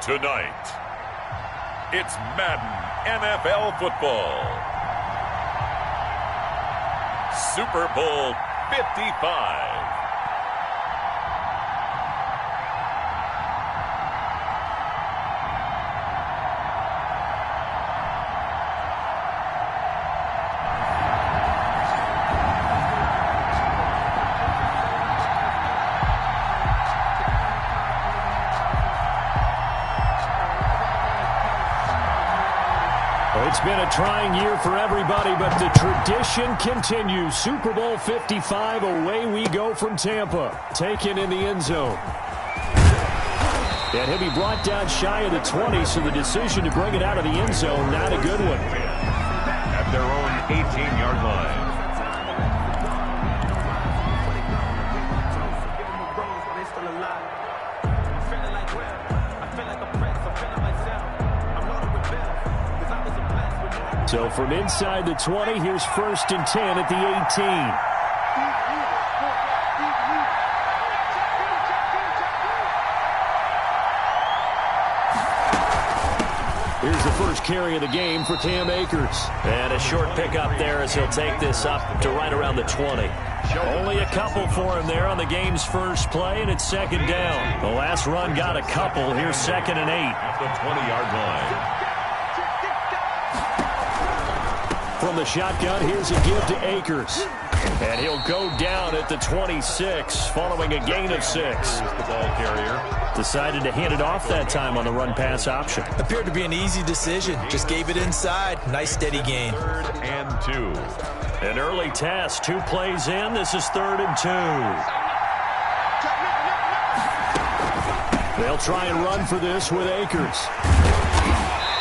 Tonight, it's Madden NFL football. Super Bowl 55. It's been a trying year for everybody, but the tradition continues. Super Bowl 55, away we go from Tampa. Taken in the end zone. And he'll be brought down shy of the 20, so the decision to bring it out of the end zone, not a good one. At their own 18-yard line. So from inside the 20, here's 1st and 10 at the 18. Here's the first carry of the game for Cam Akers. And a short pickup there as he'll take this up to right around the 20. Only a couple for him there on the game's first play, and it's 2nd down. The last run got a couple. Here's 2nd and 8. At the 20-yard line. From the shotgun, here's a give to Akers. And he'll go down at the 26, following a gain of 6. The ball carrier decided to hand it off that time on the run-pass option. Appeared to be an easy decision. Just gave it inside. Nice, steady gain. 3rd and 2. An early test. 2 plays in. This is 3rd and 2. They'll try and run for this with Akers.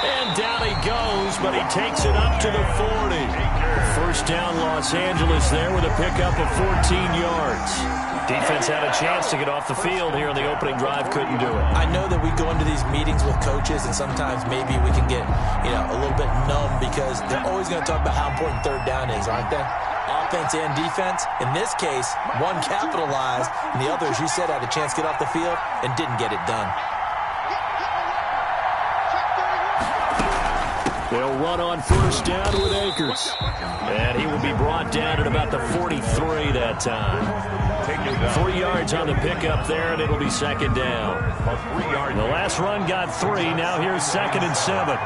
And down he goes, but he takes it up to the 40. First down, Los Angeles there with a pickup of 14 yards. Defense had a chance to get off the field here in the opening drive, couldn't do it. I know that we go into these meetings with coaches, and sometimes maybe we can get, a little bit numb because they're always going to talk about how important 3rd down is, aren't they? Offense and defense. In this case, one capitalized, and the other, as you said, had a chance to get off the field and didn't get it done. They'll run on 1st down with Akers. And he will be brought down at about the 43 that time. 3 yards on the pickup there, and it'll be 2nd down. The last run got 3. Now here's 2nd and 7.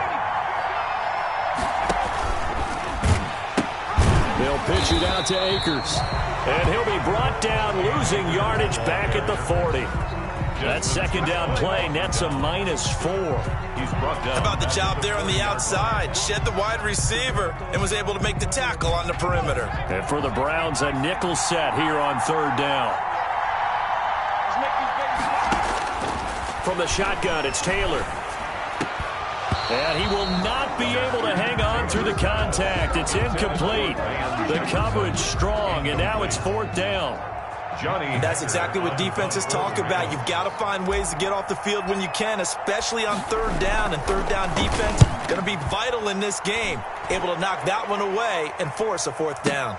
They'll pitch it out to Akers. And he'll be brought down, losing yardage back at the 40. That 2nd down play nets a -4. He's brought down. How about the job there on the outside? Shed the wide receiver and was able to make the tackle on the perimeter. And for the Browns, a nickel set here on 3rd down. From the shotgun, it's Taylor. And he will not be able to hang on through the contact. It's incomplete. The coverage strong, and now it's 4th down. And that's exactly what defenses talk about. You've got to find ways to get off the field when you can, especially on 3rd down. And 3rd down defense going to be vital in this game. Able to knock that one away and force a 4th down.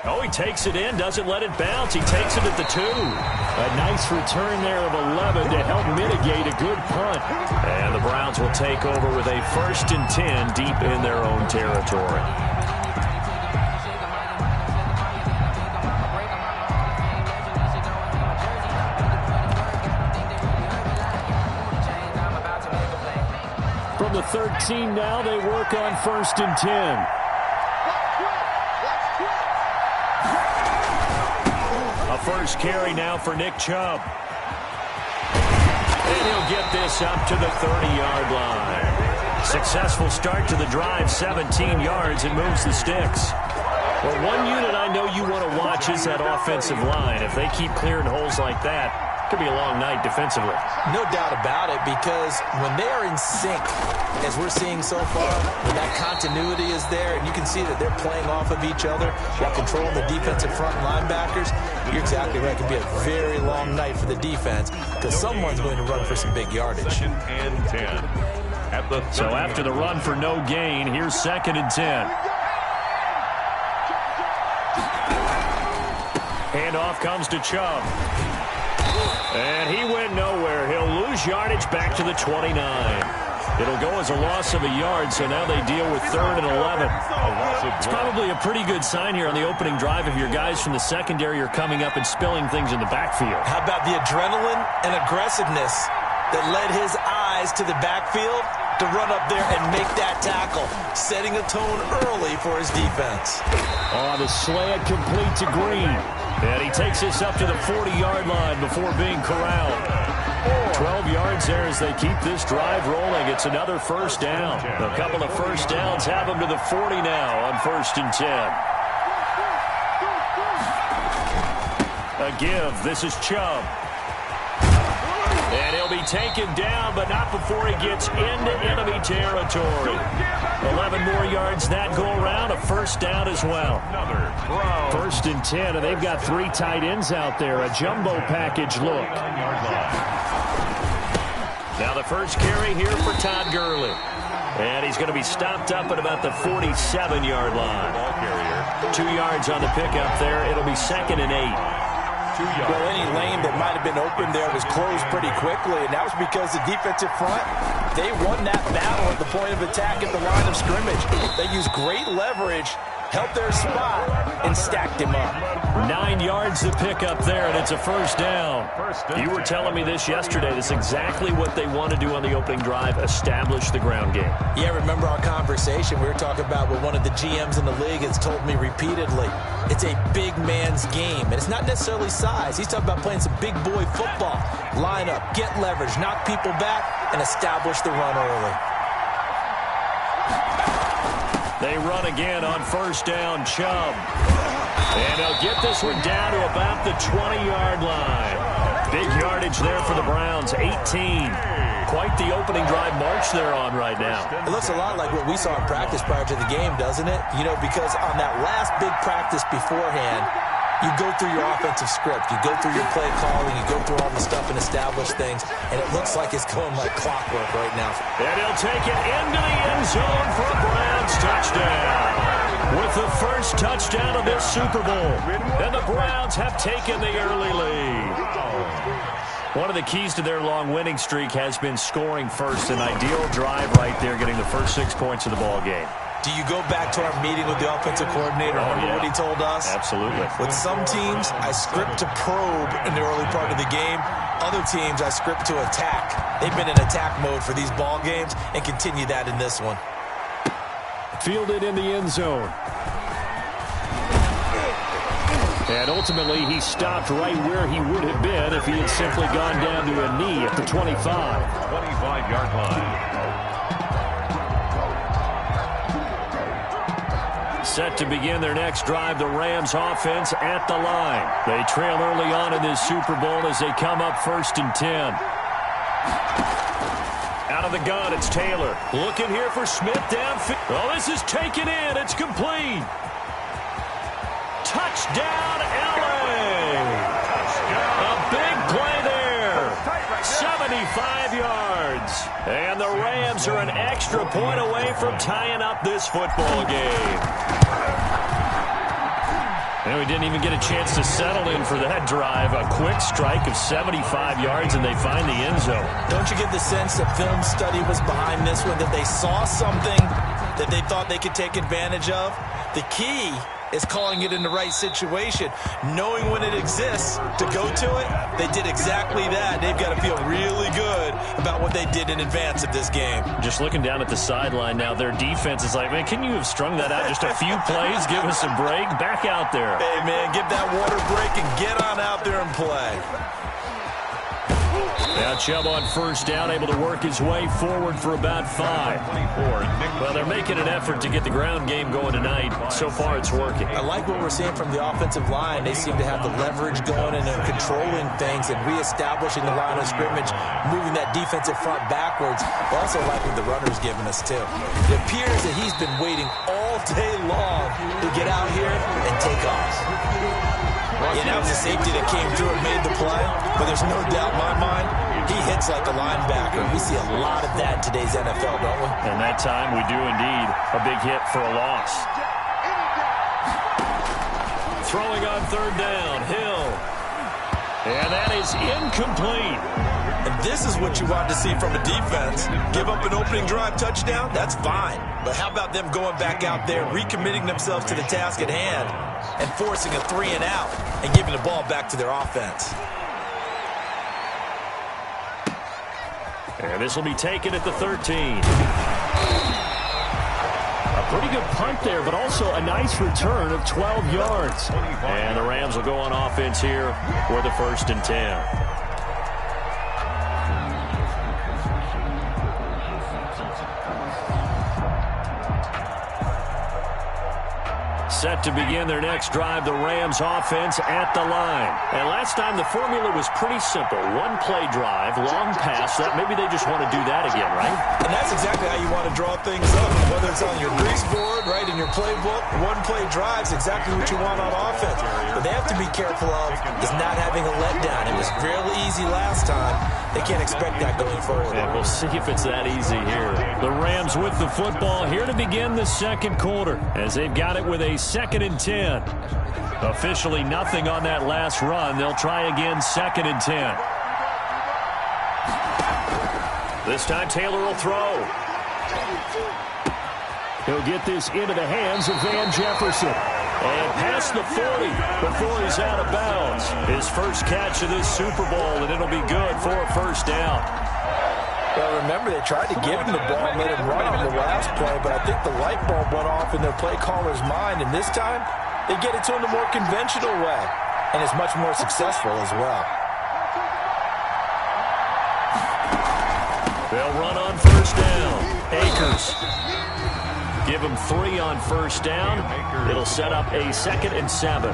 Oh, he takes it in, doesn't let it bounce. He takes it at the 2. A nice return there of 11 to help mitigate a good punt. And the Browns will take over with a 1st and 10 deep in their own territory. From the 13 now, they work on 1st and 10. A first carry now for Nick Chubb. And he'll get this up to the 30-yard line. Successful start to the drive, 17 yards, and moves the sticks. Well, one unit I know you want to watch is that offensive line. If they keep clearing holes like that, it could be a long night defensively. No doubt about it, because when they are in sync, as we're seeing so far, when that continuity is there, and you can see that they're playing off of each other while controlling the defensive front linebackers, you're exactly right. It could be a very long night for the defense because someone's going to run for some big yardage. 2nd and 10. So after the run for no gain, here's 2nd and 10. Handoff comes to Chubb. And he went nowhere. He'll lose yardage back to the 29. It'll go as a loss of a yard, so now they deal with 3rd and 11. It's probably a pretty good sign here on the opening drive if your guys from the secondary are coming up and spilling things in the backfield. How about the adrenaline and aggressiveness that led his eyes to the backfield to run up there and make that tackle, setting a tone early for his defense. Oh, the slant complete to Green. And he takes this up to the 40-yard line before being corralled. 12 yards there as they keep this drive rolling. It's another first down. A couple of first downs have them to the 40 now on 1st and 10. A give. This is Chubb. And he'll be taken down, but not before he gets into enemy territory. 11 more yards that go around. A first down as well. 1st and 10, and they've got 3 tight ends out there. A jumbo package look. Now the first carry here for Todd Gurley. And he's going to be stopped up at about the 47-yard line. 2 yards on the pickup there. It'll be 2nd and 8. Well, any lane that might have been open there was closed pretty quickly, and that was because the defensive front, they won that battle at the point of attack at the line of scrimmage. They used great leverage, helped their spot, and stacked him up. 9 yards to pick up there, and it's a first down. You were telling me this yesterday. That's exactly what they want to do on the opening drive, establish the ground game. Yeah, remember our conversation? We were talking about what one of the GMs in the league has told me repeatedly. It's a big man's game, and it's not necessarily size. He's talking about playing some big boy football. Line up, get leverage, knock people back, and establish the run early. They run again on first down, Chubb. And they'll get this one down to about the 20-yard line. Big yardage there for the Browns, 18. Quite the opening drive march they're on right now. It looks a lot like what we saw in practice prior to the game, doesn't it? You know, because on that last big practice beforehand, you go through your offensive script, you go through your play calling, you go through all the stuff and establish things, and it looks like it's going like clockwork right now. And he'll take it into the end zone for a Browns touchdown. With the first touchdown of this Super Bowl, and the Browns have taken the early lead. One of the keys to their long winning streak has been scoring first. An ideal drive right there, getting the first 6 points of the ball game. Do you go back to our meeting with the offensive coordinator? Remember what he told us? Absolutely. With some teams, I script to probe in the early part of the game. Other teams, I script to attack. They've been in attack mode for these ball games and continue that in this one. Fielded in the end zone. And ultimately, he stopped right where he would have been if he had simply gone down to a knee at the 25. 25-yard line. Set to begin their next drive, the Rams offense at the line. They trail early on in this Super Bowl as they come up 1st and 10. Out of the gun, it's Taylor. Looking here for Smith downfield. Oh, this is taken in. It's complete. Touchdown, L.A. A big play there. 75 yards. And the Rams are an extra point away from tying up this football game. And we didn't even get a chance to settle in for that drive. A quick strike of 75 yards, and they find the end zone. Don't you get the sense that film study was behind this one, that they saw something that they thought they could take advantage of? The key is calling it in the right situation, knowing when it exists to go to it. They did exactly that. They've got to feel really good about what they did in advance of this game. Just looking down at the sideline now, their defense is like, man, can you have strung that out just a few plays? Give us a break. Back out there. Hey, man, give that water break and get on out there and play. Now Chubb on first down, able to work his way forward for about 5. Well, they're making an effort to get the ground game going tonight. So far, it's working. I like what we're seeing from the offensive line. They seem to have the leverage going and they're controlling things and reestablishing the line of scrimmage, moving that defensive front backwards. I also like what the runner's giving us, too. It appears that he's been waiting all day long to get out here and take off. Yeah, that was a safety that came through and made the play, but there's no doubt in my mind, he hits like a linebacker. We see a lot of that in today's NFL, don't we? And that time we do indeed. A big hit for a loss. Throwing on third down, Hill. And that is incomplete. And this is what you want to see from a defense. Give up an opening drive touchdown, that's fine. But how about them going back out there, recommitting themselves to the task at hand, and forcing a 3 and out, and giving the ball back to their offense. And this will be taken at the 13. A pretty good punt there, but also a nice return of 12 yards. And the Rams will go on offense here for the 1st and 10. Set to begin their next drive, the Rams offense at the line. And last time the formula was pretty simple. One play drive, long pass. That maybe they just want to do that again, right? And that's exactly how you want to draw things up. Whether it's on your grease board, right, in your playbook, one play drive is exactly what you want on offense. But they have to be careful of is not having a letdown. It was really easy last time. They can't expect that going forward. And we'll see if it's that easy here. The Rams with the football here to begin the second quarter as they've got it with a 2nd and 10. Officially nothing on that last run. They'll try again 2nd and 10. This time Taylor will throw. He'll get this into the hands of Van Jefferson. And past the 40 before he's out of bounds. His first catch of this Super Bowl, and it'll be good for a 1st down. Well, remember, they tried to give him the ball and let him run on the last play, but I think the light bulb went off in their play caller's mind, and this time they get it to him the more conventional way, and it's much more successful as well. They'll run on 1st down. Akers. Give him 3 on 1st down. It'll set up a 2nd and 7.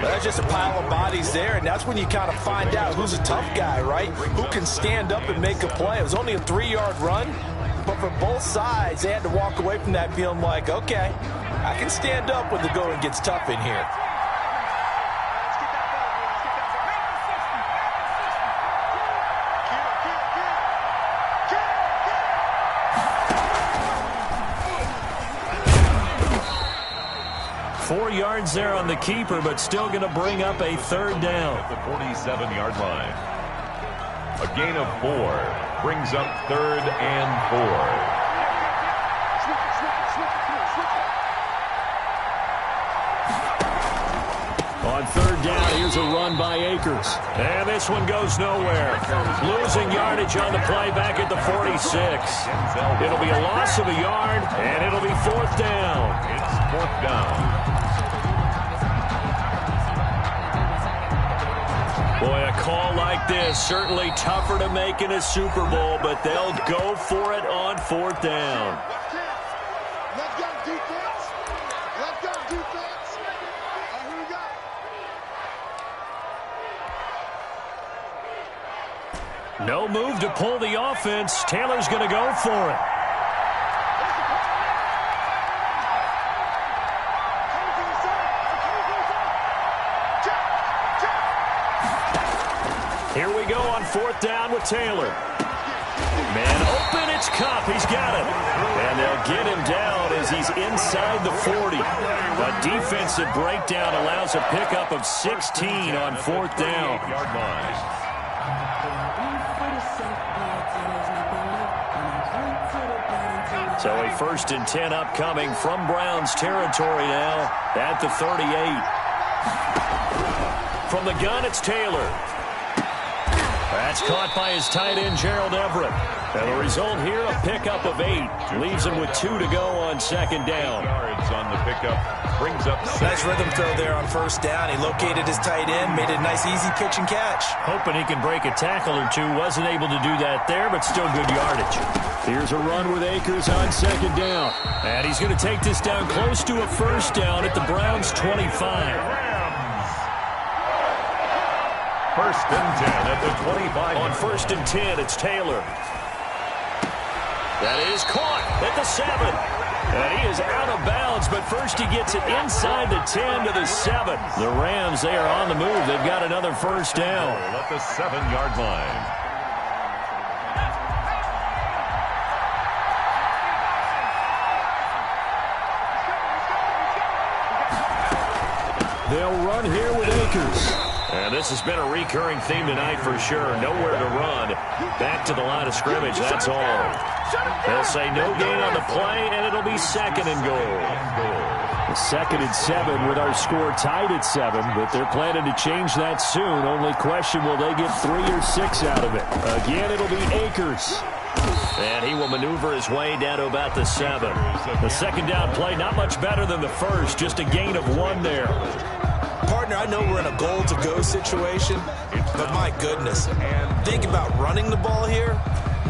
There's just a pile of bodies there, and that's when you kind of find out who's a tough guy, right? Who can stand up and make a play. It was only a 3-yard run, but for both sides, they had to walk away from that feeling like, okay, I can stand up when the going gets tough in here. Yards there on the keeper, but still going to bring up a 3rd down. At the 47-yard line. A gain of 4 brings up 3rd and 4. On 3rd down, here's a run by Akers. And this one goes nowhere. Losing yardage on the play back at the 46. It'll be a loss of a yard, and it'll be 4th down. It's 4th down. Boy, a call like this, certainly tougher to make in a Super Bowl, but they'll go for it on 4th down. Let's go defense. Let's go defense. Here we go. No move to pull the offense. Taylor's going to go for it. Here we go on 4th down with Taylor. Man open, it's Kupp. He's got it. And they'll get him down as he's inside the 40. A defensive breakdown allows a pickup of 16 on 4th down. So a 1st and 10 upcoming from Browns territory now at the 38. From the gun, it's Taylor. That's caught by his tight end, Gerald Everett. And the result here, a pickup of 8. Leaves him with 2 to go on 2nd down. Yards on the pickup. Brings up 6. Nice rhythm throw there on 1st down. He located his tight end, made it a nice, easy pitch and catch. Hoping he can break a tackle or two. Wasn't able to do that there, but still good yardage. Here's a run with Akers on 2nd down. And he's going to take this down close to a 1st down at the Browns' 25. 1st and 10 at the 25. On 1st and 10, it's Taylor. That is caught at the 7. And he is out of bounds, but first he gets it inside the 10 to the 7. The Rams, they are on the move. They've got another 1st down. At the 7-yard line. They'll run here with Akers. And this has been a recurring theme tonight for sure. Nowhere to run. Back to the line of scrimmage, that's all. They'll say no gain on the play, and it'll be 2nd and goal. 2nd and 7 with our score tied at 7, but they're planning to change that soon. Only question, will they get 3 or 6 out of it? Again, it'll be Akers. And he will maneuver his way down to about the 7. The second down play, not much better than the first. Just a gain of 1 there. Partner, I know we're in a goal-to-go situation, but my goodness. Think about running the ball here.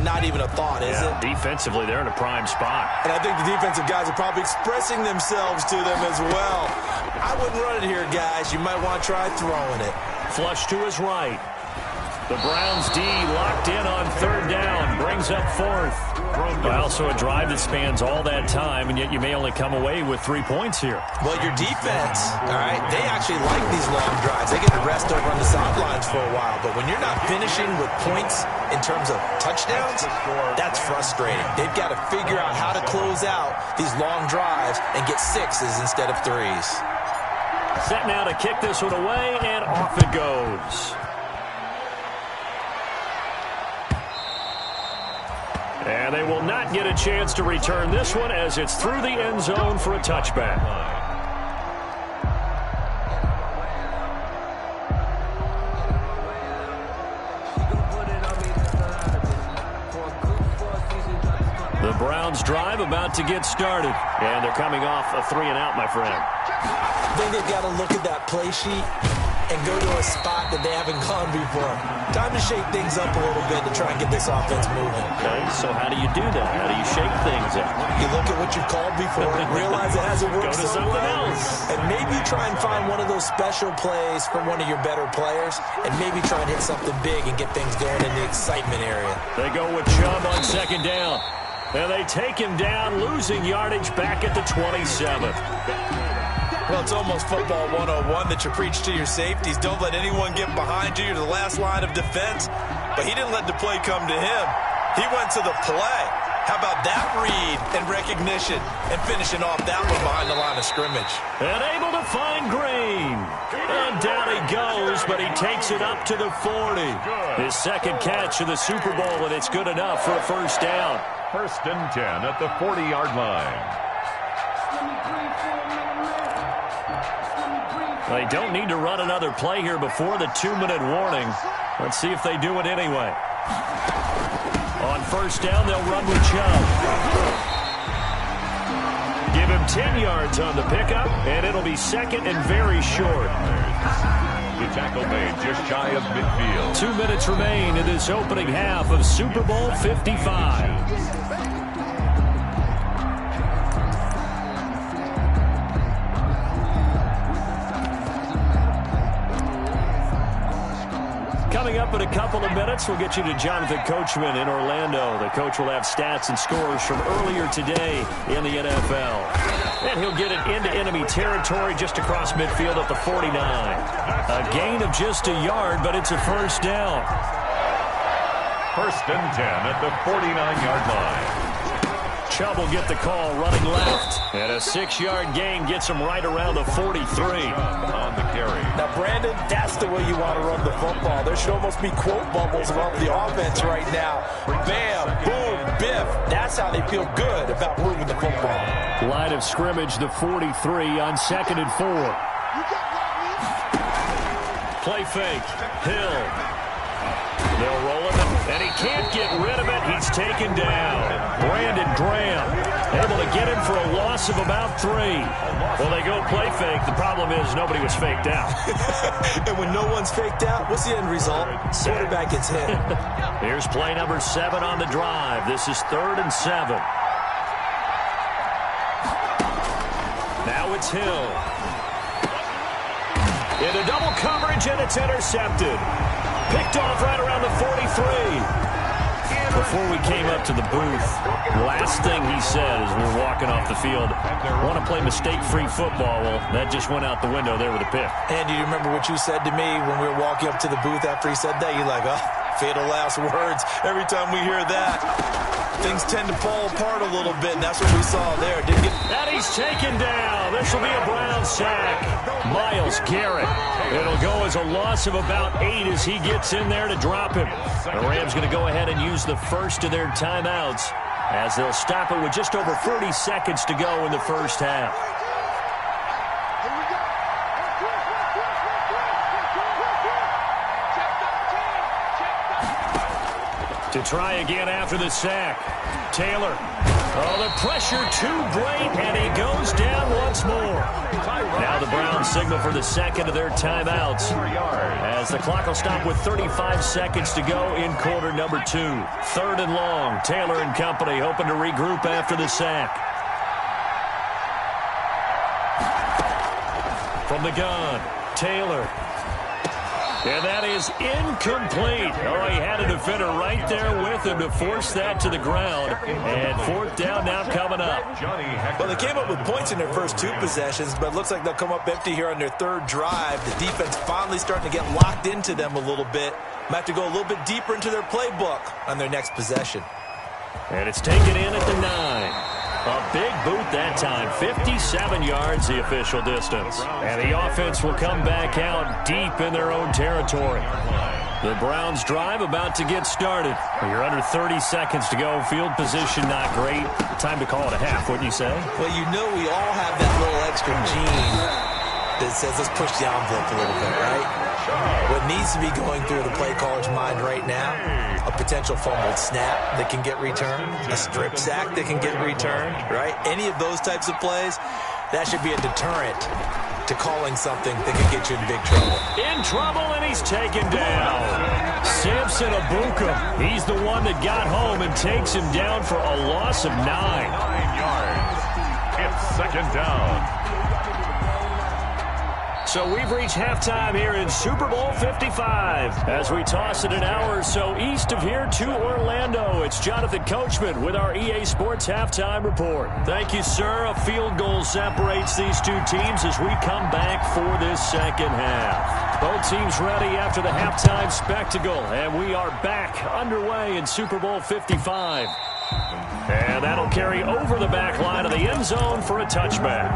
Not even a thought, is it? Defensively, they're in a prime spot. And I think the defensive guys are probably expressing themselves to them as well. I wouldn't run it here, guys. You might want to try throwing it. Flush to his right. The Browns D locked in on 3rd down. Brings up 4th. Well, so a drive that spans all that time, and yet you may only come away with 3 points here. Well, your defense, all right, they actually like these long drives. They get to rest over on the sidelines for a while. But when you're not finishing with points in terms of touchdowns, that's frustrating. They've got to figure out how to close out these long drives and get 6s instead of 3s. Set now to kick this one away, and off it goes. And they will not get a chance to return this one as it's through the end zone for a touchback. The Browns drive about to get started. And they're coming off a 3-and-out, my friend. I think they've got to look at that play sheet and go to a spot that they haven't gone before. Time to shake things up a little bit to try and get this offense moving. Okay, so how do you do that? How do you shake things up? You look at what you've called before and realize it hasn't worked Go to so something well. else. And maybe try and find one of those special plays from one of your better players and maybe try and hit something big and get things going in the excitement area. They go with Chubb on 2nd down. And they take him down, losing yardage back at the 27. Well, it's almost football 101 that you preach to your safeties. Don't let anyone get behind you. You're the last line of defense. But he didn't let the play come to him. He went to the play. How about that read and recognition and finishing off that one behind the line of scrimmage? And able to find Green. And down he goes, but he takes it up to the 40. His 2nd catch of the Super Bowl, and it's good enough for a 1st down. 1st and 10 at the 40-yard line. They don't need to run another play here before the 2-minute warning. Let's see if they do it anyway. On 1st down, they'll run with Chubb. Give him 10 yards on the pickup, and it'll be 2nd and very short. The tackle made just shy of midfield. 2 minutes remain in this opening half of Super Bowl 55. Coming up in a couple of minutes, we'll get you to Jonathan Coachman in Orlando. The coach will have stats and scores from earlier today in the NFL. And he'll get it into enemy territory just across midfield at the 49. A gain of just a yard, but it's a 1st down. 1st and 10 at the 49-yard line. Chubb will get the call running left. And a 6-yard gain gets him right around the 43. On the carry. Now, Brandon, that's the way you want to run the football. There should almost be quote bubbles about the offense right now. Bam, boom, biff. That's how they feel good about moving the football. Line of scrimmage, the 43 on 2nd and 4. Play fake. Hill. They'll roll him, and he can't get rid of it. He's taken down. Brandon Graham able to get him for a loss of about 3. Well, they go play fake. The problem is nobody was faked out. And when no one's faked out, what's the end result? Quarterback gets hit. Here's play number 7 on the drive. This is 3rd and 7. Now it's Hill. Into double coverage, and it's intercepted. Picked off right around the 43. Before we came up to the booth, last thing he said as we were walking off the field, want to play mistake-free football. Well, that just went out the window there with a pick. And do you remember what you said to me when we were walking up to the booth after he said that? You're like, oh, fatal last words. Every time we hear that, things tend to fall apart a little bit, and that's what we saw there. And he's taken down. This will be a Brown sack. Myles Garrett. It'll go as a loss of about 8 as he gets in there to drop him. The Rams going to go ahead and use the first of their timeouts as they'll stop it with just over 30 seconds to go in the first half. To try again after the sack. Taylor. Oh, the pressure too great, and he goes down once more. Now the Browns signal for the second of their timeouts as the clock will stop with 35 seconds to go in quarter number 2. 3rd and long. Taylor and company hoping to regroup after the sack. From the gun, Taylor. And that is incomplete. Oh, he had a defender right there with him to force that to the ground. And 4th down now coming up. Well, they came up with points in their first 2 possessions, but it looks like they'll come up empty here on their 3rd drive. The defense finally starting to get locked into them a little bit. Might have to go a little bit deeper into their playbook on their next possession. And it's taken in at the 9. A big boot that time. 57 yards, the official distance. And the offense will come back out deep in their own territory. The Browns drive about to get started. You're under 30 seconds to go. Field position not great. Time to call it a half, wouldn't you say? Well, you know we all have that little extra gene that says let's push the envelope a little bit, right? What needs to be going through the play caller's mind right now, a potential fumbled snap that can get returned, a strip sack that can get returned, right? Any of those types of plays, that should be a deterrent to calling something that can get you in big trouble. In trouble, and he's taken down. Samson Abuka, he's the one that got home and takes him down for a loss of 9. 9 yards. It's 2nd down. So we've reached halftime here in Super Bowl 55. As we toss it an hour or so east of here to Orlando, it's Jonathan Coachman with our EA Sports Halftime Report. Thank you, sir. A field goal separates these 2 teams as we come back for this second half. Both teams ready after the halftime spectacle, and we are back underway in Super Bowl 55. And that'll carry over the back line of the end zone for a touchback.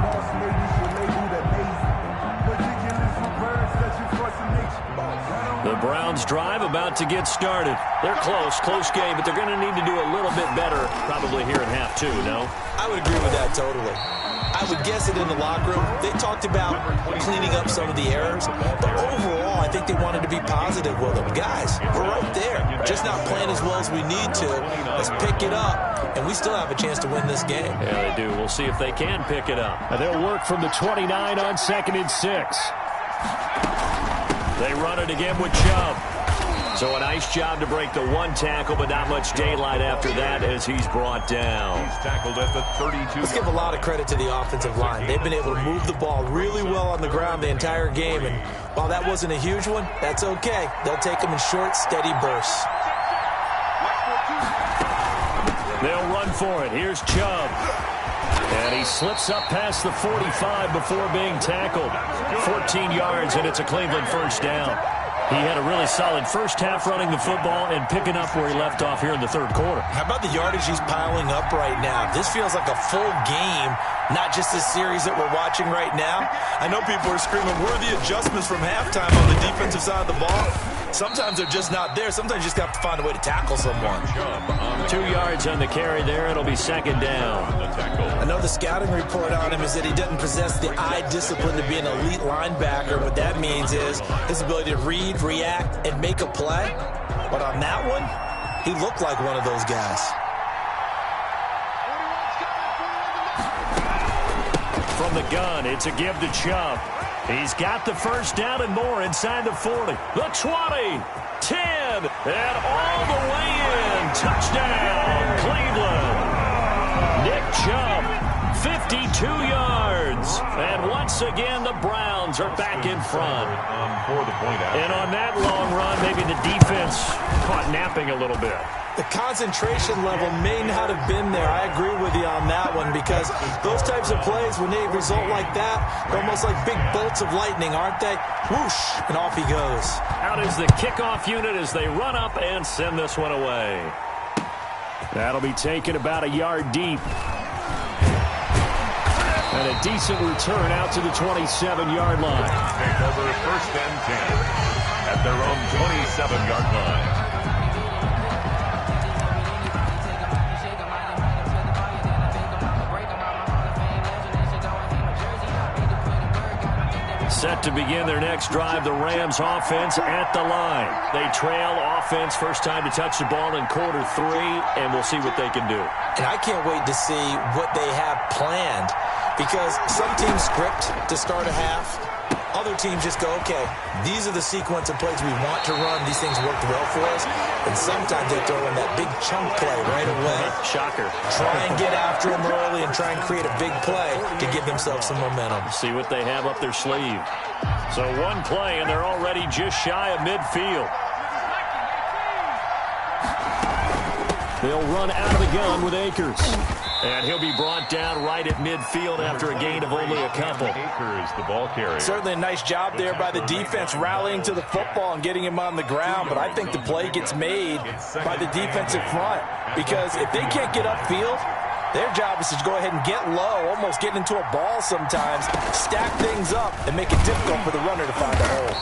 The Browns drive about to get started. They're close game, but they're going to need to do a little bit better probably here in half 2, no? I would agree with that totally. I would guess it in the locker room. They talked about cleaning up some of the errors, but overall, I think they wanted to be positive with them. Guys, we're right there. Just not playing as well as we need to. Let's pick it up, and we still have a chance to win this game. Yeah, they do. We'll see if they can pick it up. And they'll work from the 29 on 2nd and 6. They run it again with Chubb. So a nice job to break the 1 tackle, but not much daylight after that as he's brought down. He's tackled at the 32. Let's give a lot of credit to the offensive line. They've been able to move the ball really well on the ground the entire game, and while that wasn't a huge one, that's okay. They'll take them in short, steady bursts. They'll run for it. Here's Chubb. And he slips up past the 45 before being tackled. 14 yards, and it's a Cleveland first down. He had a really solid first half running the football and picking up where he left off here in the 3rd quarter. How about the yardage he's piling up right now? This feels like a full game, not just this series that we're watching right now. I know people are screaming, where are the adjustments from halftime on the defensive side of the ball? Sometimes they're just not there. Sometimes you just have to find a way to tackle someone. 2 yards on the carry there. It'll be 2nd down. I know the scouting report on him is that he doesn't possess the eye discipline to be an elite linebacker. What that means is his ability to read, react, and make a play. But on that one, he looked like one of those guys. From the gun, it's a give to Chubb. He's got the first down and more inside the 40. The 20, 10, and all the way in. Touchdown, Cleveland. Nick Chubb, 52 yards. And once again, the Browns are back in front. And on that long run, maybe the defense caught napping a little bit. The concentration level may not have been there. I agree with you on that one, because those types of plays, when they result like that, they're almost like big bolts of lightning, aren't they? Whoosh, and off he goes. Out is the kickoff unit as they run up and send this one away. That'll be taken about a yard deep. And a decent return out to the 27-yard line. Take over 1st and 10 at their own 27-yard line. Set to begin their next drive, the Rams offense at the line. They trail offense, first time to touch the ball in quarter 3, and we'll see what they can do. And I can't wait to see what they have planned, because some teams script to start a half. Other teams just go, okay, these are the sequence of plays we want to run. These things worked well for us. And sometimes they throw in that big chunk play right away. Shocker. Try and get after them early and try and create a big play to give themselves some momentum. See what they have up their sleeve. So one play, and they're already just shy of midfield. They'll run out of the gun with Akers. And he'll be brought down right at midfield after a gain of only a couple. Akers, the ball carrier. Certainly a nice job there by the defense rallying to the football and getting him on the ground. But I think the play gets made by the defensive front, because if they can't get upfield, their job is to go ahead and get low, almost get into a ball sometimes, stack things up, and make it difficult for the runner to find a hole.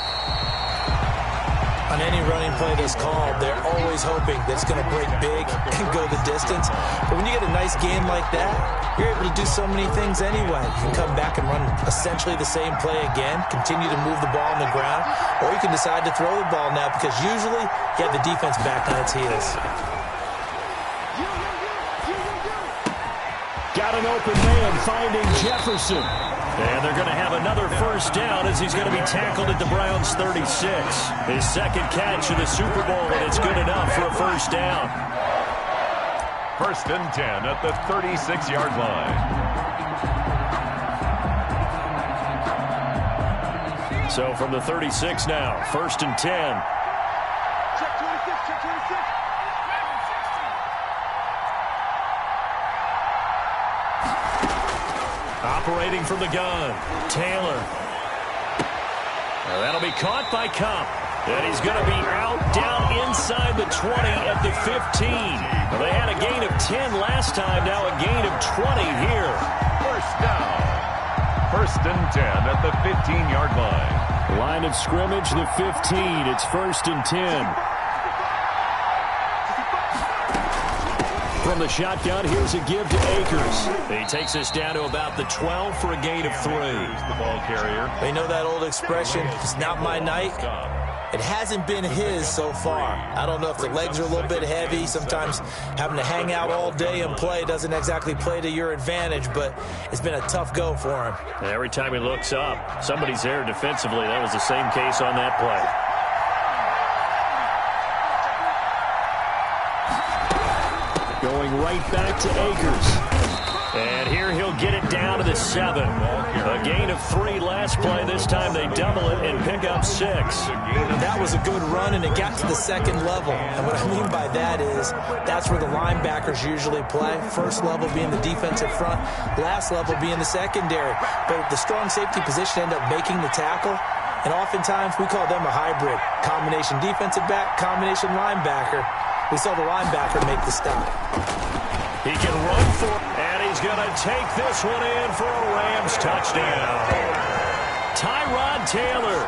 On any running play that's called, they're always hoping that it's going to break big and go the distance. But when you get a nice game like that, you're able to do so many things anyway. You can come back and run essentially the same play again, continue to move the ball on the ground, or you can decide to throw the ball now, because usually you have the defense back on its heels. Got an open man finding Jefferson. And they're going to have another first down as he's going to be tackled at the Browns' 36. His second catch in the Super Bowl, and it's good enough for a first down. 1st and 10 at the 36-yard line. So from the 36 now, 1st and 10. Check 26, check 26. Operating from the gun, Taylor. That'll be caught by Cup. And he's going to be out down inside the 20 at the 15. Well, they had a gain of 10 last time, now a gain of 20 here. First down. 1st and 10 at the 15-yard line. Line of scrimmage, the 15. It's 1st and 10. From the shotgun, here's a give to Akers. He takes us down to about the 12 for a gain of 3. The ball carrier. They know that old expression, it's not my night. It hasn't been his so far. I don't know if the legs are a little bit heavy. Sometimes having to hang out all day and play doesn't exactly play to your advantage, but it's been a tough go for him. Every time he looks up, somebody's there defensively. That was the same case on that play. Going right back to Akers. And here he'll get it down to the 7. A gain of 3 last play. This time they double it and pick up 6. That was a good run, and it got to the 2nd level. And what I mean by that is that's where the linebackers usually play. First level being the defensive front, last level being the secondary. But the strong safety position ended up making the tackle. And oftentimes we call them a hybrid. Combination defensive back, combination linebacker. We saw the linebacker make the stop. He can run for it, and he's going to take this one in for a Rams touchdown. Tyrod Taylor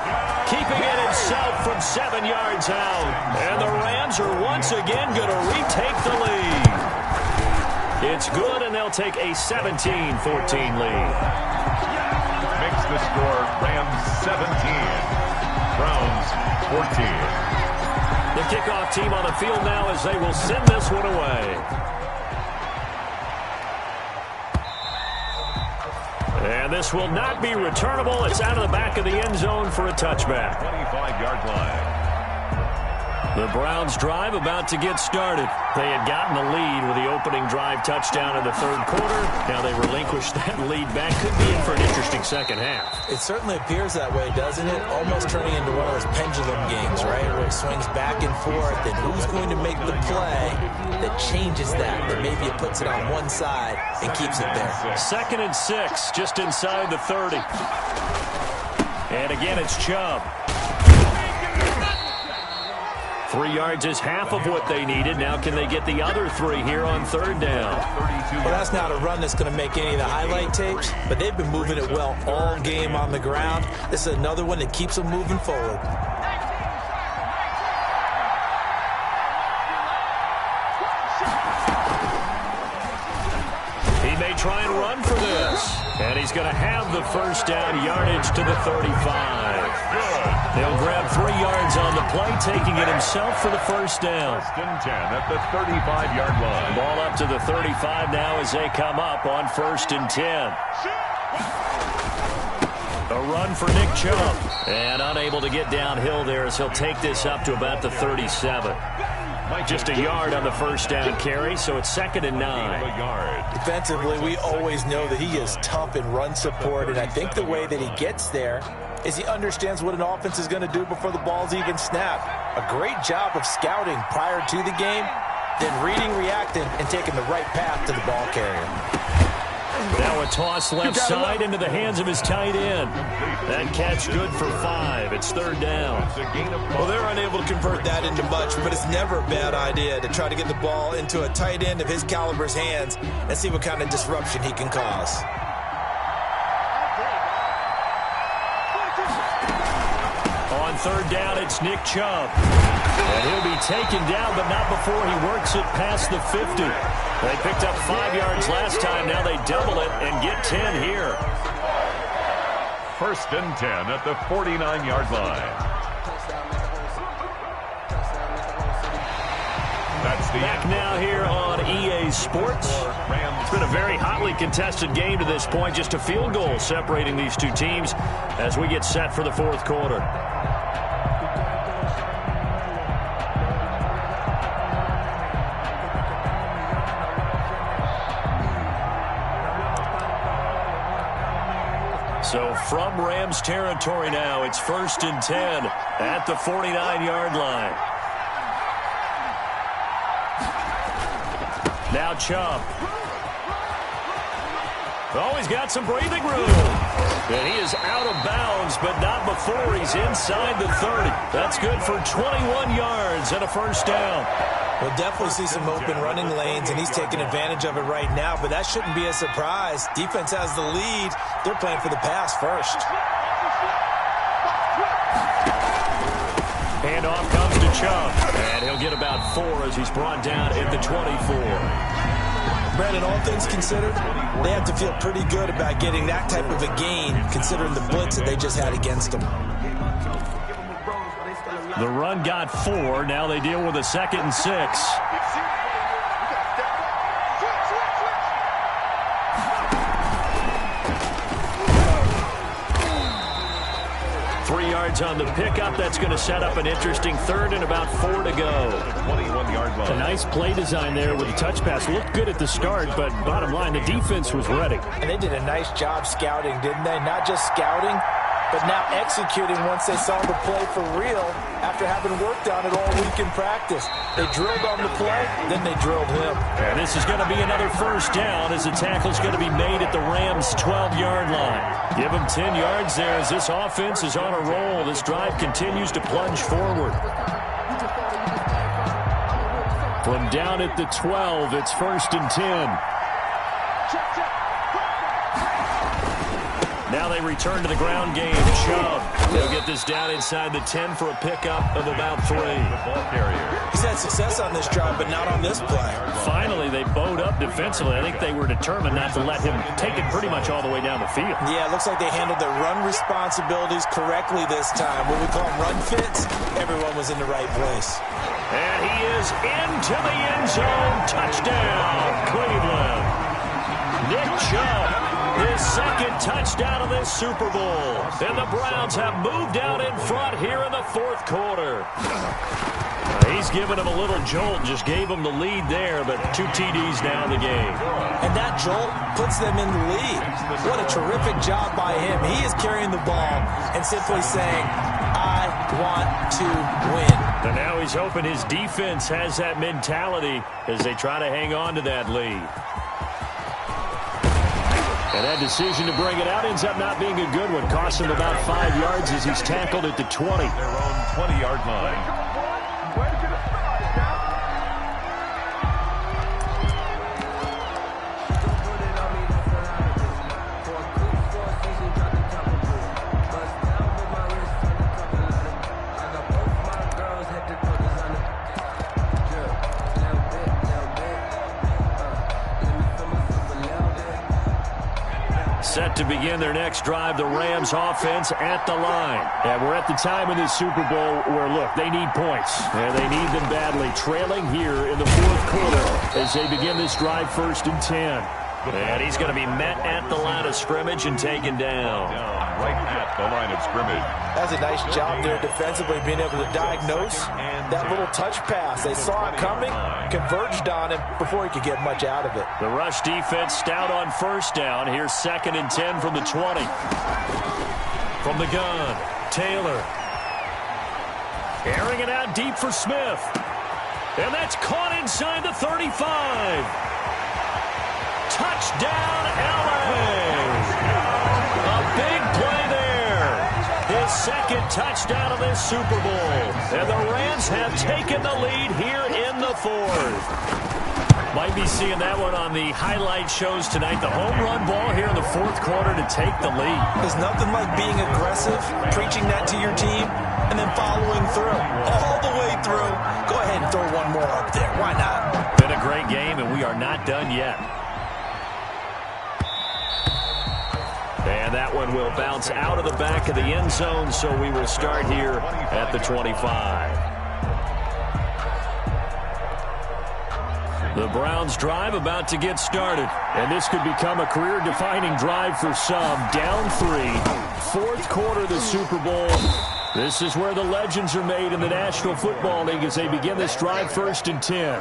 keeping it himself from 7 yards out. And the Rams are once again going to retake the lead. It's good, and they'll take a 17-14 lead. Makes the score Rams 17, Browns 14. The kickoff team on the field now as they will send this one away. And this will not be returnable. It's out of the back of the end zone for a touchback. 25-yard line. The Browns drive about to get started. They had gotten the lead with the opening drive touchdown in the third quarter. Now they relinquish that lead back. Could be in for an interesting second half. It certainly appears that way, doesn't it? Almost turning into one of those pendulum games, right? Where it swings back and forth, and who's going to make the play that changes that maybe it puts it on one side and keeps it there. 2nd and 6, just inside the 30. And again, it's Chubb. 3 yards is half of what they needed. Now can they get the other 3 here on 3rd down? Well, that's not a run that's going to make any of the highlight tapes, but they've been moving it well all game on the ground. This is another one that keeps them moving forward. He may try and run for this. And he's going to have the first down, yardage to the 35. They'll grab 3 yards on the play, taking it himself for the first down. 1st and 10 at the 35-yard line. Ball up to the 35 now as they come up on 1st and 10. A run for Nick Chubb. And unable to get downhill there as he'll take this up to about the 37. Just a yard on the first down carry, so it's 2nd and 9. Defensively, we always know that he is tough in run support, and I think the way that he gets there is he understands what an offense is going to do before the ball's even snapped. A great job of scouting prior to the game, then reading, reacting, and taking the right path to the ball carrier. Now a toss left side into the hands of his tight end. That catch good for 5. It's 3rd down. Well, they're unable to convert that into much, but it's never a bad idea to try to get the ball into a tight end of his caliber's hands and see what kind of disruption he can cause. On 3rd down, it's Nick Chubb. And he'll be taken down, but not before he works it past the 50. They picked up 5 yards last time. Now they double it and get 10 here. 1st and 10 at the 49-yard line. That's the Back now here on EA Sports. It's been a very hotly contested game to this point. Just a field goal separating these two teams as we get set for the 4th quarter. So from Rams territory now, it's 1st and 10 at the 49-yard line. Now Chubb. Oh, he's got some breathing room. And he is out of bounds, but not before he's inside the 30. That's good for 21 yards and a first down. We'll definitely see some open running lanes, and he's taking advantage of it right now, but that shouldn't be a surprise. Defense has the lead. They're playing for the pass first. Handoff comes to Chubb, and he'll get about 4 as he's brought down at the 24. Brandon, all things considered, they have to feel pretty good about getting that type of a gain, considering the blitz that they just had against them. The run got 4. Now they deal with a 2nd and 6. 3 yards on the pickup. That's going to set up an interesting 3rd and about 4 to go. 21-yard line. A nice play design there with the touch pass. Looked good at the start, but bottom line, the defense was ready. And they did a nice job scouting, didn't they? Not just scouting, but now executing once they saw the play for real after having worked on it all week in practice. They drilled on the play, then they drilled him. And this is going to be another first down as the tackle's going to be made at the Rams' 12-yard line. Give them 10 yards there as this offense is on a roll. This drive continues to plunge forward. From down at the 12, it's 1st and 10. Now they return to the ground game. Chubb. They'll get this down inside the 10 for a pickup of about 3. He's had success on this drive, but not on this play. Finally, they bowed up defensively. I think they were determined not to let him take it pretty much all the way down the field. Yeah, it looks like they handled their run responsibilities correctly this time. What we call them run fits, everyone was in the right place. And he is into the end zone. Touchdown, Cleveland. Nick Chubb. His second touchdown of this Super Bowl. And the Browns have moved out in front here in the fourth quarter. He's given him a little jolt, just gave him the lead there, but 2 TDs now in the game. And that jolt puts them in the lead. What a terrific job by him. He is carrying the ball and simply saying, I want to win. And now he's hoping his defense has that mentality as they try to hang on to that lead. And that decision to bring it out ends up not being a good one. Costs him about 5 yards as he's tackled at the 20. Their own 20-yard line. Set to begin their next drive, the Rams offense at the line. And we're at the time in this Super Bowl where, look, they need points. And they need them badly. Trailing here in the fourth quarter as they begin this drive 1st and 10. And he's going to be met at the line of scrimmage and taken down. Right at the line of scrimmage. That's a nice job there defensively, being able to diagnose that little touch pass. They saw it coming, converged on him before he could get much out of it. The rush defense stout on 1st down. Here's 2nd and 10 from the 20. From the gun, Taylor. Airing it out deep for Smith. And that's caught inside the 35. Touchdown, LA! A big play there. His 2nd touchdown of this Super Bowl. And the Rams have taken the lead here in the 4th. Might be seeing that one on the highlight shows tonight. The home run ball here in the 4th quarter to take the lead. There's nothing like being aggressive, preaching that to your team, and then following through. All the way through. Go ahead and throw one more up there. Why not? Been a great game, and we are not done yet. And that one will bounce out of the back of the end zone, so we will start here at the 25. The Browns drive about to get started. And this could become a career-defining drive for some. Down 3. 4th quarter of the Super Bowl. This is where the legends are made in the National Football League as they begin this drive 1st and 10.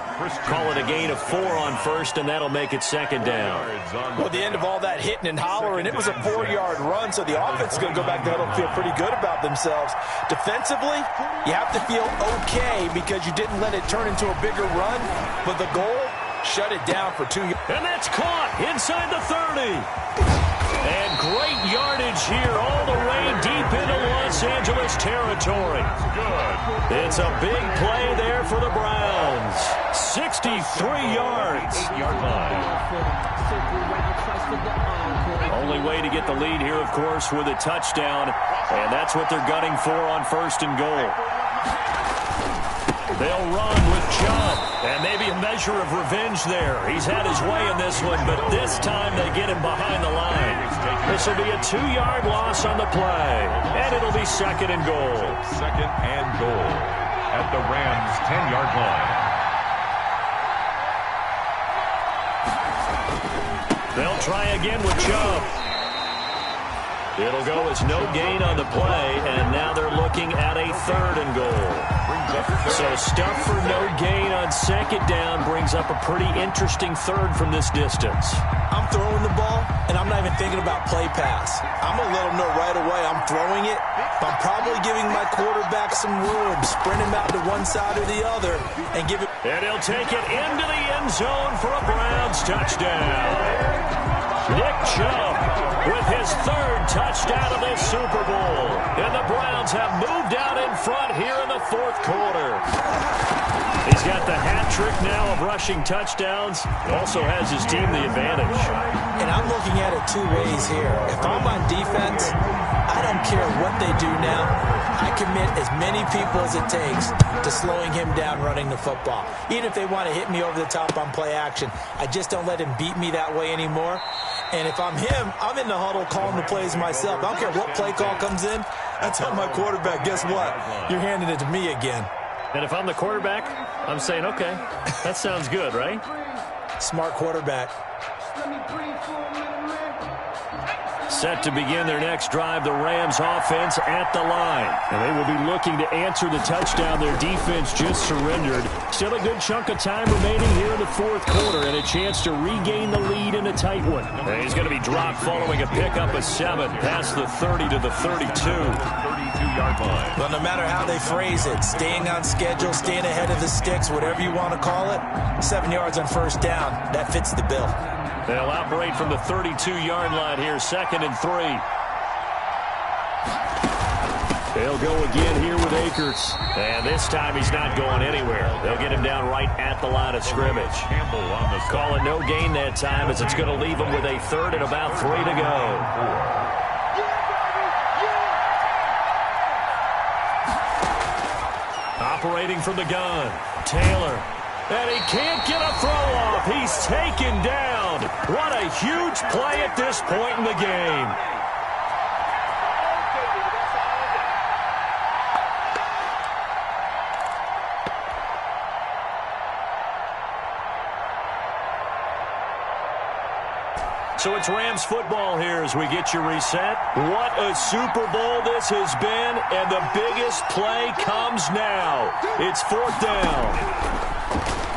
Call it a gain of 4 on 1st, and that'll make it 2nd down. Well, the end of all that hitting and hollering, it was a 4-yard run, so the offense is going to go back there and feel pretty good about themselves. Defensively, you have to feel okay because you didn't let it turn into a bigger run, but the goal, shut it down for 2 yards. And that's caught inside the 30. And great yardage here all the way deep into Los Angeles territory. It's a big play there for the Browns. 63 yards. 8-yard line. Only way to get the lead here, of course, with a touchdown. And that's what they're gunning for on 1st and goal. They'll run with Chubb, and maybe a measure of revenge there. He's had his way in this one, but this time they get him behind the line. This will be a 2-yard loss on the play, and it'll be 2nd and goal. 2nd and goal at the Rams' 10-yard line. They'll try again with Chubb. It'll go as no gain on the play, and now they're looking at a 3rd and goal. So stuff for no gain on 2nd down brings up a pretty interesting 3rd from this distance. I'm throwing the ball, and I'm not even thinking about play pass. I'm going to let them know right away I'm throwing it, but I'm probably giving my quarterback some room, sprint him out to one side or the other, and give it. And he'll take it into the end zone for a Browns touchdown. Nick Chubb with his 3rd touchdown of this Super Bowl. And the Browns have moved out in front here in the 4th quarter. He's got the hat trick now of rushing touchdowns. Also has his team the advantage. And I'm looking at it 2 ways here. If I'm on defense, I don't care what they do now. I commit as many people as it takes to slowing him down running the football. Even if they want to hit me over the top on play action, I just don't let him beat me that way anymore. And if I'm him, I'm in the huddle calling the plays myself. I don't care what play call comes in. I tell my quarterback, guess what? You're handing it to me again. And if I'm the quarterback, I'm saying, okay, that sounds good, right? Smart quarterback. Set to begin their next drive, the Rams offense at the line. And they will be looking to answer the touchdown their defense just surrendered. Still a good chunk of time remaining here in the fourth quarter and a chance to regain the lead in a tight one. And he's going to be dropped following a pickup of 7 past the 30 to the 32. 32-yard line. Well, no matter how they phrase it, staying on schedule, staying ahead of the sticks, whatever you want to call it, 7 yards on first down, that fits the bill. They'll operate from the 32-yard line here, 2nd and 3. They'll go again here with Akers. And this time he's not going anywhere. They'll get him down right at the line of scrimmage. Call it no gain that time as it's going to leave him with a 3rd and about 3 to go. Operating from the gun, Taylor. And he can't get a throw off. He's taken down. What a huge play at this point in the game. So it's Rams football here as we get you reset. What a Super Bowl this has been, and the biggest play comes now. It's 4th down.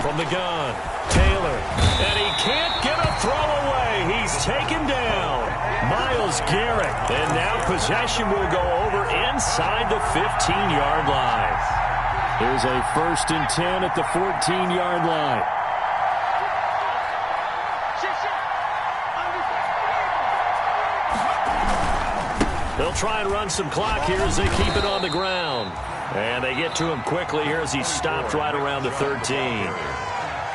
From the gun, Taylor, and he can't get a throw away. He's taken down. Myles Garrett, and now possession will go over inside the 15-yard line. Here's a 1st and 10 at the 14-yard line. They'll try and run some clock here as they keep it on the ground. And they get to him quickly here as he stopped right around the 13.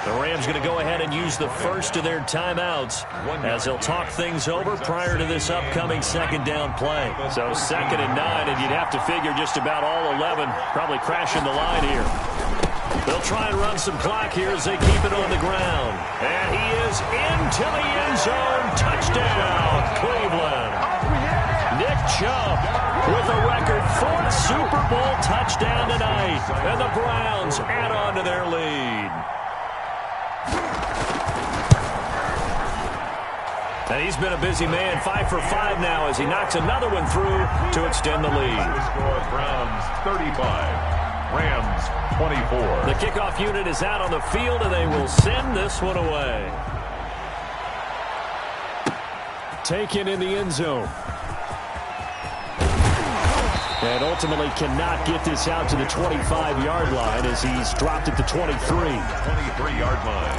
The Rams going to go ahead and use the first of their timeouts as they'll talk things over prior to this upcoming 2nd down play. So 2nd and 9, and you'd have to figure just about all 11 probably crashing the line here. They'll try and run some clock here as they keep it on the ground. And he is into the end zone. Touchdown, Cleveland. Nick Chubb with a record 4th Super Bowl touchdown tonight. And the Browns add on to their lead. And he's been a busy man, 5 for 5 now as he knocks another one through to extend the lead. Browns 35, Rams 24. The kickoff unit is out on the field, and they will send this one away. Taken in the end zone. And ultimately cannot get this out to the 25-yard line as he's dropped at the 23. 23-yard line.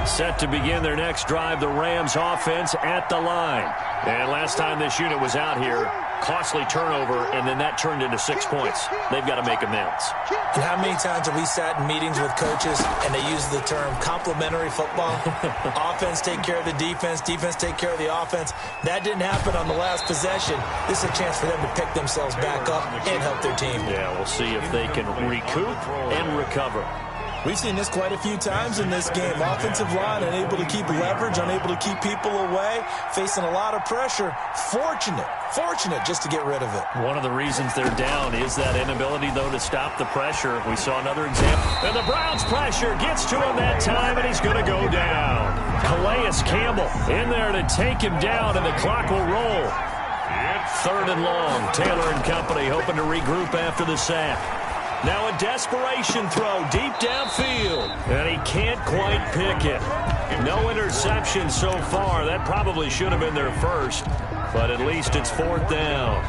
Set to begin their next drive, the Rams offense at the line. And last time this unit was out here, costly turnover, and then that turned into 6 points. They've got to make amends. And how many times have we sat in meetings with coaches and they use the term complementary football? Offense take care of the defense, defense take care of the offense. That didn't happen on the last possession. This is a chance for them to pick themselves back up and help their team. Yeah, we'll see if they can recoup and recover. We've seen this quite a few times in this game. Offensive line unable to keep leverage, unable to keep people away, facing a lot of pressure. Fortunate just to get rid of it. One of the reasons they're down is that inability, though, to stop the pressure. We saw another example. And the Browns pressure gets to him that time, and he's going to go down. Calais Campbell in there to take him down, and the clock will roll. 3rd and long. Taylor and company hoping to regroup after the sack. Now a desperation throw deep downfield. And he can't quite pick it. No interception so far. That probably should have been their first. But at least it's 4th down.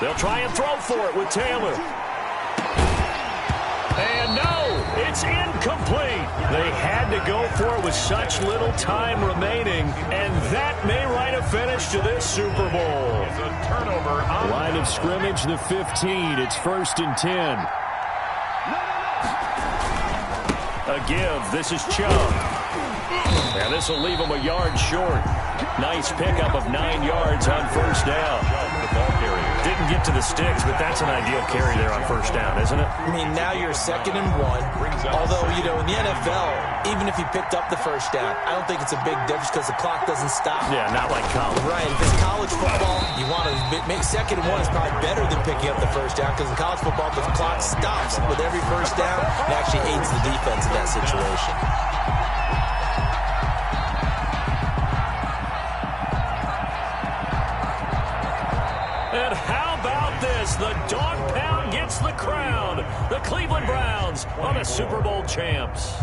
They'll try and throw for it with Taylor. And no, it's incomplete. They had to go for it with such little time remaining, and that may write a finish to this Super Bowl. It's a turnover on line of scrimmage, the 15. It's 1st and 10. A give. This is Chubb. And this will leave him a yard short. Nice pickup of 9 yards on 1st down. the ball carrier. Didn't get to the sticks, but that's an ideal carry there on first down, isn't it? I mean, now you're 2nd and 1. Although, you know, in the NFL, even if you picked up the first down, I don't think it's a big difference because the clock doesn't stop. Yeah, not like college. Right. If it's college football, you want to make 2nd and 1 is probably better than picking up the first down because in college football, the clock stops with every first down. It actually aids the defense in that situation. And how about this? The dog pound gets the crown. The Cleveland Browns are the Super Bowl champs.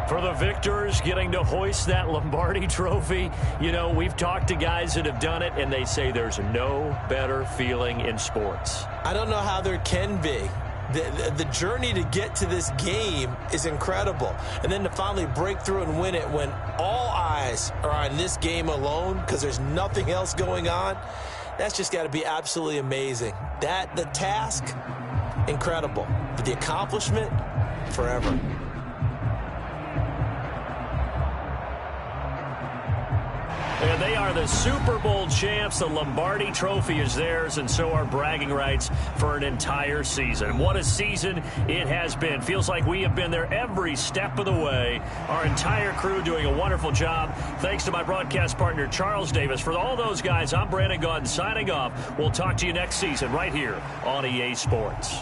For the victors, getting to hoist that Lombardi trophy, you know, we've talked to guys that have done it, and they say there's no better feeling in sports. I don't know how there can be. The journey to get to this game is incredible. And then to finally break through and win it when all eyes are on this game alone because there's nothing else going on, that's just got to be absolutely amazing. The task, incredible. But the accomplishment, forever. And they are the Super Bowl champs. The Lombardi trophy is theirs, and so are bragging rights for an entire season. What a season it has been. Feels like we have been there every step of the way. Our entire crew doing a wonderful job. Thanks to my broadcast partner, Charles Davis. For all those guys, I'm Brandon Gaudin signing off. We'll talk to you next season right here on EA Sports.